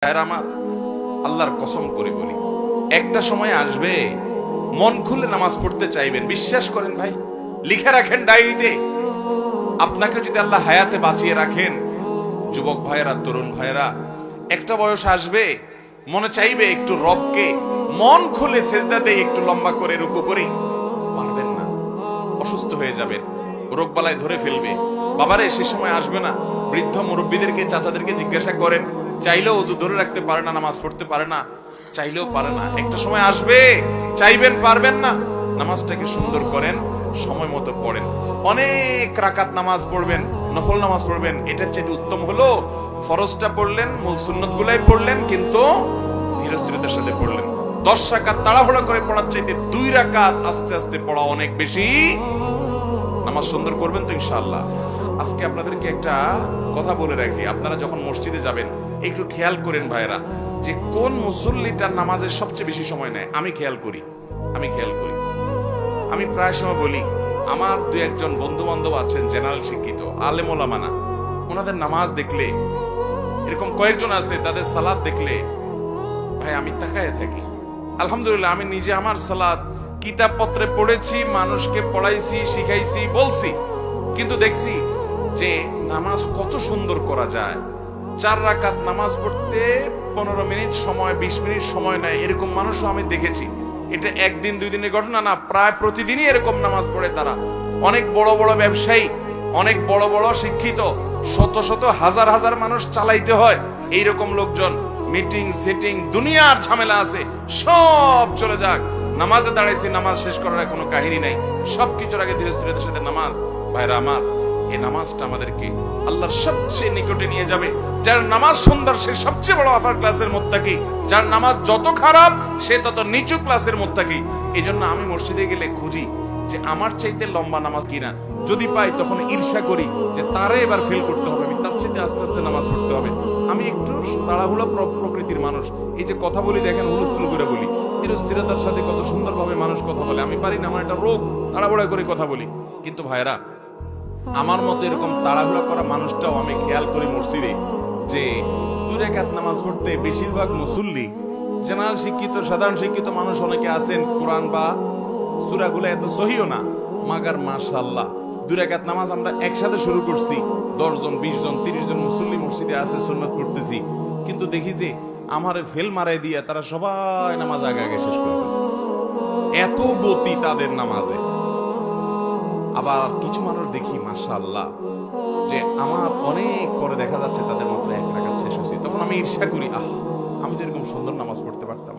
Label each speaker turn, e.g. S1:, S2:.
S1: আমার আল্লাহর কসম করে বলি, একটা সময় আসবে মন খুলে নামাজ পড়তে চাইবেন। বিশ্বাস করেন ভাই, লিখে রাখেন ডায়েরিতে। আপনাকে যদি আল্লাহ হায়াতে বাঁচিয়ে রাখেন, যুবক ভাইয়েরা, তরুণ ভাইয়েরা, একটা বয়স আসবে মনে চাইবে একটু রবকে মন খুলে সেজদা দেই, একটু লম্বা করে রুকু করি। পারবেন না, অসুস্থ হয়ে যাবেন, রোগ বালায় ধরে ফেলবে। বাবারে সে সময় আসবে না? বৃদ্ধ মুরব্বীদেরকে, চাচাদেরকে জিজ্ঞাসা করেন, চাইলেও ওযু ধরে রাখতে পারে না, নামাজ পড়তে পারে না, চাইলেও পারে না। একটা সময় আসবে চাইবেন, পারবেন না। নামাজটাকে সুন্দর করেন, সময় মতো পড়েন। অনেক রাকাত নামাজ পড়বেন, নফল নামাজ পড়বেন। এটার চেয়ে উত্তম হলো ফরজটা পড়লেন, মূল সুন্নত গুলাই পড়লেন, কিন্তু ধীরস্থিরতার সাথে পড়লেন। 10 রাকাত তাড়াহুড়া করে পড়ার চাইতে 2 রাকাত আস্তে আস্তে পড়া অনেক বেশি। নামাজ সুন্দর করবেন তো ইনশাআল্লাহ। আজকে আপনাদেরকে একটা কথা বলে রাখি, আপনারা যখন মসজিদে যাবেন একটু খেয়াল করেন ভাইরা, যে কোন মুসল্লিটার নামাজের সবচেয়ে বেশি সময় নেয়। আমি খেয়াল করি, আমি প্রায় সময় বলি, আমার 2-1 বন্ধু বান্ধব আছেন জেনারেল শিক্ষিত, আলেম ওলামা না, ওনাদের নামাজ দেখলে, এরকম কয়েকজন আছে, তাদের সালাত দেখলে ভাই আমি তাকায় থাকি। আলহামদুলিল্লাহ, আমি নিজে আমার সালাত কিতাব পত্রে পড়েছি, মানুষকে পড়াইছি, শিখাইছি, বলছি, কিন্তু দেখছি যে নামাজ কত সুন্দর করা যায়। 4 রাকাত নামাজ পড়তে 15 মিনিট সময়, 20 মিনিট সময় নেয়, এরকম মানুষও আমি দেখেছি। এটা 1 দিন 2 দিনের ঘটনা না, প্রায় প্রতিদিনই এরকম নামাজ পড়ে তারা। অনেক বড় বড় ব্যবসায়ী, অনেক বড় বড় শিক্ষিত, শত শত হাজার হাজার মানুষ চালাইতে হয়, এইরকম লোকজন মিটিং সিটিং দুনিয়ার ঝামেলা আছে, সব চলে যাক, নামাজে দাঁড়াইছি, নামাজ শেষ করার কোনো কাহিনী নাই, সবকিছুর আগে ধীরস্থিরতার সাথে নামাজ। ভাইরা আমার, এই নামাজটা আমাদেরকে আল্লাহর সবচেয়ে নিকটে নিয়ে যাবে। যার নামাজ সুন্দর সে সবচেয়ে বড় আপার ক্লাসের মুত্তাকি, যার নামাজ যত খারাপ সে তত নিচু ক্লাসের মুত্তাকি। এই জন্য আমি মসজিদে গেলে খুঁজি যে আমার চাইতে লম্বা নামাজ কিনা, যদি পাই তখন ঈর্ষা করি যে তারে এবার ফেল করতে হবে, আমি তার চাইতে আস্তে আস্তে নামাজ পড়তে হবে। আমি একটু তাড়াহুড়ো প্রকৃতির মানুষ, এই যে কথা বলি দেখেন হুলস্থুল করে বলি, ধীরস্থিরতার সাথে কত সুন্দরভাবে মানুষ কথা বলে, আমি পারি না, আমার একটা রোগ, তাড়াহুড়া করে কথা বলি। কিন্তু ভাইরা, আমার মতো এরকম তাড়াহুড়া করা মানুষটাও আমি খেয়াল করি মসজিদে, যে 2 রাকাত নামাজ পড়তে বেশিরভাগ মুসল্লি জেনারেল শিক্ষিত, সাধারণ শিক্ষিত মানুষ অনেকে আছেন, কোরআন বা সূরাগুলো এত সহিও না, মাগার মাশাআল্লাহ 2 রাকাত নামাজ আমরা একসাথে শুরু করছি, 10 জন 20 জন 30 জন মুসল্লি মসজিদে আছে, সুন্নাত পড়তেছি, কিন্তু দেখি যে আমারে ফেল মারাই দিয়ে তারা সবাই নামাজ আগে আগে শেষ করে ফেলছে। এত গতি তাদের নামাজে। আবার কিছু মানুষ দেখি মাশাআল্লাহ, যে আমার অনেক পরে দেখা যাচ্ছে তাদের মাত্র 1 রাকাত শেষ হয়েছে, তখন আমি ঈর্ষা করি, আমি তো এরকম সুন্দর নামাজ পড়তে পারতাম।